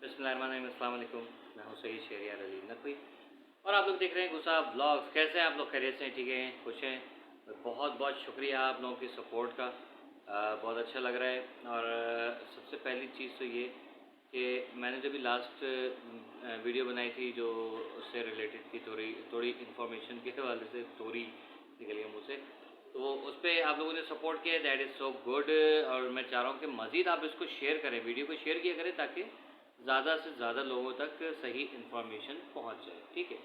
बिस्मिल्लाहिर्रहमानिर्रहीम, अस्सलाम वालेकुम। मैं हूँ सईद शहरियार अली नकवी और आप लोग देख रहे हैं गुस्सा ब्लॉग्स। कैसे हैं आप लोग? खैरियत से? ठीक हैं, खुश हैं? बहुत बहुत शुक्रिया आप लोगों की सपोर्ट का। बहुत अच्छा लग रहा है। और सबसे पहली चीज़ तो ये कि मैंने जब भी लास्ट वीडियो बनाई थी जो उससे रिलेटेड थी, थोड़ी थोड़ी इन्फॉर्मेशन के हवाले से, थोड़ी निकली है मुझसे, तो उस पर आप लोगों ने सपोर्ट किया, दैट इज़ सो गुड। और मैं चाह रहा हूँ कि मज़ीद आप इसको शेयर करें, वीडियो को शेयर किया करें, ताकि ज़्यादा से ज़्यादा लोगों तक सही इन्फॉर्मेशन पहुंच जाए। ठीक है,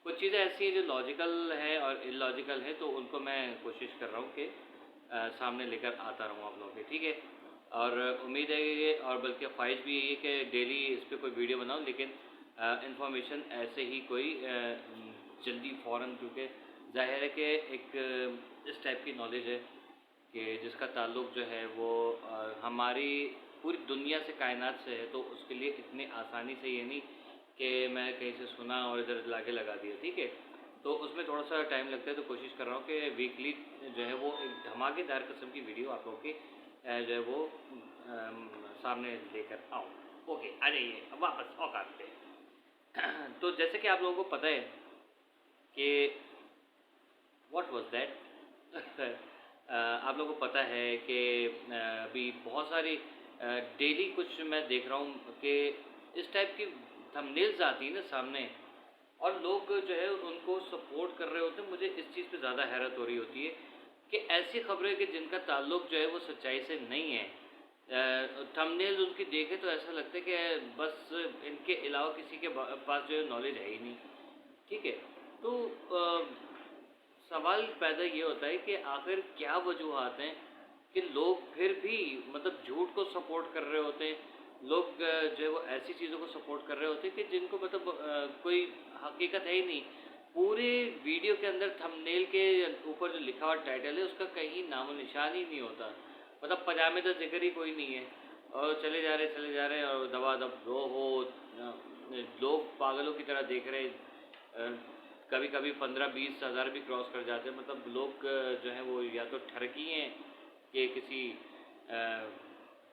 कुछ चीज़ें ऐसी हैं जो लॉजिकल है और इलॉजिकल है, तो उनको मैं कोशिश कर रहा हूँ कि सामने लेकर आता रहूँ आप लोगों के। ठीक है, और उम्मीद है कि, और बल्कि ख्वाहिश भी यही है कि डेली इस पर कोई वीडियो बनाऊँ, लेकिन इन्फॉर्मेशन ऐसे ही कोई जल्दी फ़ौरन, क्योंकि ज़ाहिर है कि एक इस टाइप की नॉलेज है कि जिसका ताल्लुक़ जो है वो हमारी पूरी दुनिया से, कायनात से है, तो उसके लिए इतनी आसानी से ये नहीं कि मैं कहीं से सुना और इधर लाके लगा दिया। ठीक है, तो उसमें थोड़ा सा टाइम लगता है, तो कोशिश कर रहा हूँ कि वीकली जो है वो एक धमाकेदार किस्म की वीडियो आप लोगों की जो है वो सामने लेकर आऊँ। ओके, आ जाइए अब वापस औकात पे। तो जैसे कि आप लोगों को पता है कि व्हाट वाज दैट आप लोगों को पता है कि अभी बहुत सारी डेली कुछ मैं देख रहा हूँ कि इस टाइप की थंबनेल्स आती है ना सामने, और लोग जो है उनको सपोर्ट कर रहे होते हैं। मुझे इस चीज़ पे ज़्यादा हैरत हो रही होती है कि ऐसी खबरें कि जिनका ताल्लुक जो है वो सच्चाई से नहीं है, थंबनेल्स उनकी देखें तो ऐसा लगता है कि बस इनके अलावा किसी के पास जो है नॉलेज है ही नहीं। ठीक है, तो सवाल पैदा ये होता है कि आखिर क्या वजूहात हैं कि लोग फिर भी मतलब झूठ को सपोर्ट कर रहे होते हैं। लोग जो है वो ऐसी चीज़ों को सपोर्ट कर रहे होते हैं कि जिनको मतलब कोई हकीकत है ही नहीं। पूरे वीडियो के अंदर थंबनेल के ऊपर जो लिखा हुआ टाइटल है उसका कहीं नामो निशान ही नहीं होता। मतलब पजामे का जिक्र ही कोई नहीं है, और चले जा रहे और दबा दब दो हो, लोग पागलों की तरह देख रहे हैं। कभी कभी 15-20 हज़ार भी क्रॉस कर जाते हैं। मतलब लोग जो हैं वो या तो ठरकी हैं कि किसी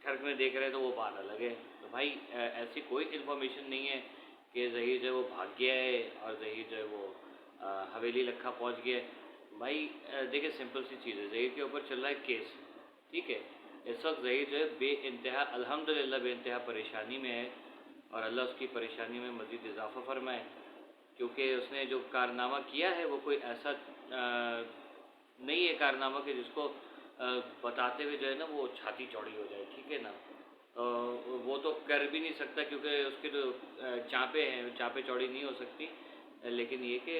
ठर्क में देख रहे हैं, तो वो बात अलग है। तो भाई ऐसी कोई इन्फॉर्मेशन नहीं है कि ज़हीर जो है वो भाग गया है और ज़हीर जो है वो हवेली लखा पहुंच गया है। भाई देखिए, सिंपल सी चीज़ है, ज़हीर के ऊपर चल रहा है केस। ठीक है, इस वक्त ज़हीर जो है बेइंतहा, अल्हम्दुलिल्लाह बेइंतहा परेशानी में है, और अल्लाह उसकी परेशानी में मज़ीद इजाफ़ा फरमाए, क्योंकि उसने जो कारनामा किया है वो कोई ऐसा नहीं है कारनामा कि जिसको बताते हुए जो है ना वो छाती चौड़ी हो जाए। ठीक है ना, वो तो कर भी नहीं सकता, क्योंकि उसके जो चाँपे हैं, चाँपे चौड़ी नहीं हो सकती। लेकिन ये कि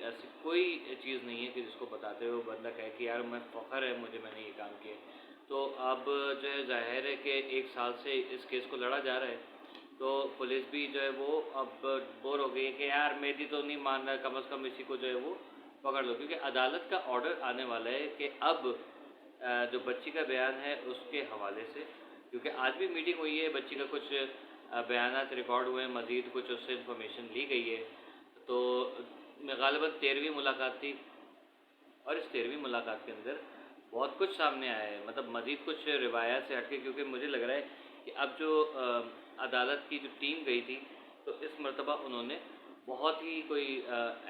ऐसी कोई चीज़ नहीं है कि जिसको बताते हुए बंदा कहे कि यार मैं फ़ख्र है मुझे, मैंने ये काम किया। तो अब जो है ज़ाहिर है कि 1 साल से इस केस को लड़ा जा रहा है, तो पुलिस भी जो है वो अब बोर हो गई है कि यार मेरी तो नहीं मान रहा, कम से कम इसी को जो है वो पकड़ लो, क्योंकि अदालत का ऑर्डर आने वाला है कि अब जो बच्ची का बयान है उसके हवाले से, क्योंकि आज भी मीटिंग हुई है, बच्ची का कुछ बयानात रिकॉर्ड हुए हैं, मज़ीद कुछ उससे इन्फॉर्मेशन ली गई है। तो ग़ालिबन 13वीं मुलाकात थी, और इस 13वीं मुलाकात के अंदर बहुत कुछ सामने आया है, मतलब मज़ीद कुछ रिवायात से हटके, क्योंकि मुझे लग रहा है कि अब जो अदालत की जो टीम गई थी, तो इस मरतबा उन्होंने बहुत ही कोई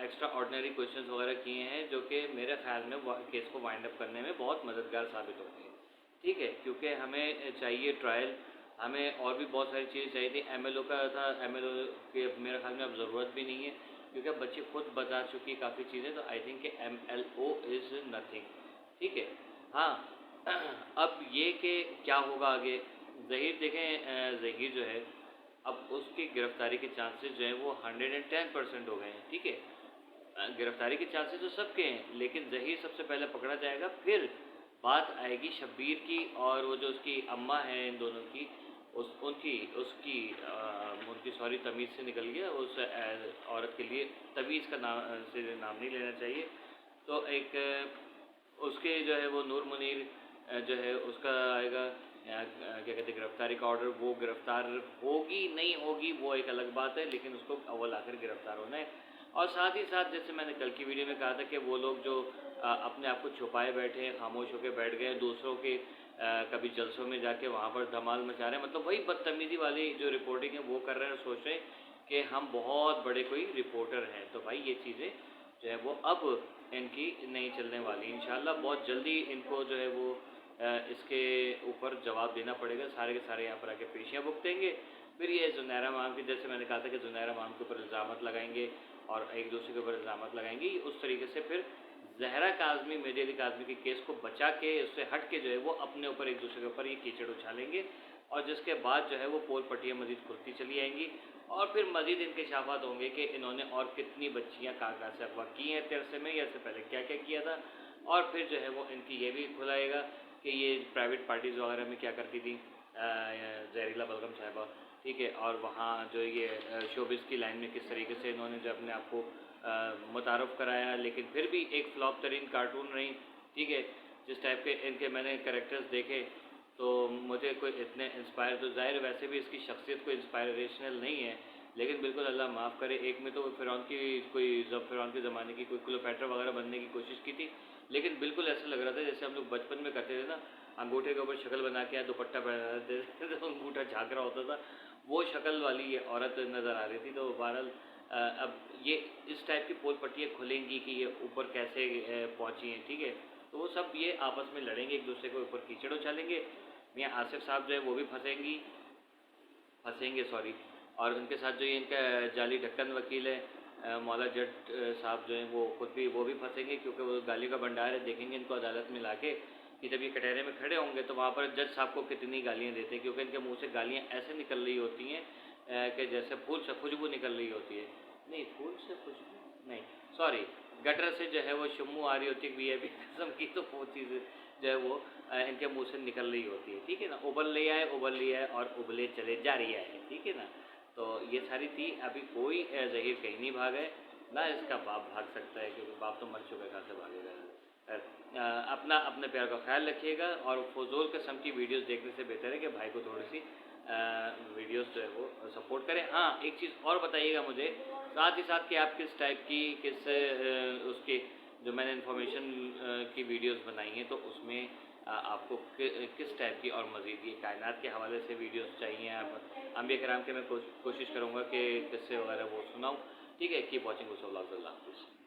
एक्स्ट्रा ऑर्डिनरी क्वेश्चंस वगैरह किए हैं, जो कि मेरे ख़्याल में केस को वाइंड अप करने में बहुत मददगार साबित होंगे। ठीक है, क्योंकि हमें चाहिए ट्रायल, हमें और भी बहुत सारी चीज़ें चाहिए थी। एमएलओ का था, एमएलओ के मेरे ख़्याल में अब ज़रूरत भी नहीं है, क्योंकि अब बच्ची खुद बता चुकी है काफ़ी चीज़ें। तो I think MLO is nothing. ठीक है, हाँ। अब ये कि क्या होगा आगे, ज़हीर देखें, ज़हीर जो है अब उसकी गिरफ़्तारी के चांसेस जो हैं वो 110% हो गए हैं। ठीक है, गिरफ़्तारी के चांसेस तो सबके हैं, लेकिन ज़हीर सबसे पहले पकड़ा जाएगा, फिर बात आएगी शब्बीर की, और वो जो उसकी अम्मा है इन दोनों की, उनकी सॉरी तमीज़ से निकल गया, उस औरत के लिए तमीज़ का नाम से नाम नहीं लेना चाहिए। तो एक उसके जो है वो नूर मुनीर जो है उसका आएगा क्या कहते हैं गिरफ़्तारी का ऑर्डर। वो गिरफ़्तार होगी नहीं होगी वो एक अलग बात है, लेकिन उसको अव्वल आखिर गिरफ़्तार होना है। और साथ ही साथ, जैसे मैंने कल की वीडियो में कहा था कि वो लोग जो अपने आप को छुपाए बैठे हैं, खामोश होकर बैठ गए, दूसरों के कभी जलसों में जाके वहाँ पर धमाल मचा रहे हैं, मतलब वही बदतमीज़ी वाली जो रिपोर्टिंग है वो कर रहे हैं और सोच रहे हैं कि हम बहुत बड़े कोई रिपोर्टर हैं। तो भाई ये चीज़ें जो है वो अब इनकी नहीं चलने वाली। इंशाल्लाह बहुत जल्दी इनको जो है वो इसके ऊपर जवाब देना पड़ेगा, सारे के सारे यहाँ पर आके पेशियाँ भुगतेंगे। फिर ये ज़ुनैरा मैम की, जैसे मैंने कहा था कि ज़ुनैरा मैम के ऊपर इल्ज़ामत लगाएंगे और एक दूसरे के ऊपर इल्ज़ामत लगाएंगे, उस तरीके से फिर ज़हरा काज़मी, मेहदी अली काज़मी के केस को बचा के उससे हट के जो है वो अपने ऊपर एक दूसरे के ऊपर ये कीचड़ उछालेंगे और जिसके बाद जो है वो पोल पट्टियाँ मज़ीद खुलती चली आएंगी और फिर मज़ीद इंकशाफात होंगे कि इन्होंने और कितनी बच्चियाँ कहाँ से अगवा की हैं तेरसे में, या इससे पहले क्या क्या किया था। और फिर जो है वो इनकी ये भी खुलाएगा कि ये प्राइवेट पार्टीज़ वगैरह में क्या करती थी जहरीला बलगम साहिबा, ठीक है, और वहाँ जो ये शोबिज़ की लाइन में किस तरीके से इन्होंने जो अपने आप को मुतारफ़ कराया, लेकिन फिर भी एक फ्लॉप तरीन कार्टून रही, ठीक है। जिस टाइप के इनके मैंने कैरेक्टर्स देखे तो मुझे कोई इतने इंस्पायर, तो ज़ाहिर वैसे भी इसकी शख्सियत कोई इंस्पायरेशनल नहीं है, लेकिन बिल्कुल अल्लाह माफ़ करे, एक में तो फ़िरौन की कोई फ़िरौन के ज़माने की कोई क्लियोपेट्रा वगैरह बनने की कोशिश की थी, लेकिन बिल्कुल ऐसा लग रहा था जैसे हम लोग बचपन में करते थे ना, अंगूठे के ऊपर शक्ल बना के दुपट्टा पहना देते थे तो अंगूठा झाँक रहा होता था, वो शक्ल वाली ये औरत नज़र आ रही थी। तो बहरहाल अब ये इस टाइप की पोल पट्टियाँ खुलेंगी कि ये ऊपर कैसे पहुँची हैं, ठीक है। तो वो सब ये आपस में लड़ेंगे, एक दूसरे के ऊपर कीचड़ उछालेंगे। मियाँ आसिफ साहब जो है वो भी फंसेंगे सॉरी, और उनके साथ जो ये इनका जाली ढक्कन वकील है मौला जट साहब जो हैं वो खुद भी फंसेंगे, क्योंकि वो गालियों का भंडार है। देखेंगे इनको अदालत में लाके कि जब ये कटहरे में खड़े होंगे तो वहाँ पर जज साहब को कितनी गालियाँ देते हैं, क्योंकि इनके मुंह से गालियाँ ऐसे निकल रही होती हैं कि जैसे फूल से खुशबू निकल रही होती है। नहीं, फूल से खुशबू नहीं, सॉरी, गटर से जो है वो शुम्मू आ रही होती है वीआईपी किस्म की, तो वो चीज़ जो है वो इनके मुंह से निकल रही होती है, ठीक है ना। उबल ले आए और उबले चले जा रही है, ठीक है ना। तो ये सारी थी। अभी कोई ज़हीर कहीं नहीं भागा है, ना इसका बाप भाग सकता है, क्योंकि बाप तो मर चुका है, कहाँ से भागेगा। अपना अपने प्यार का ख्याल रखिएगा और फजूल किस्म की वीडियोस देखने से बेहतर है कि भाई को थोड़ी सी वीडियोस जो है वो सपोर्ट करें। हाँ, एक चीज़ और बताइएगा मुझे साथ ही साथ कि आप किस टाइप की उसके जो मैंने इन्फॉर्मेशन की वीडियोस बनाई हैं तो उसमें आपको किस टाइप की और मज़ीद ये कायनात के हवाले से वीडियोस चाहिए। आप अम्बिया कराम के मैं कोशिश करूँगा कि किस्से वगैरह वो सुनाऊँ, ठीक है। कीप वॉचिंग उस व्लॉग्स। अल्लाह हाफ़िज़।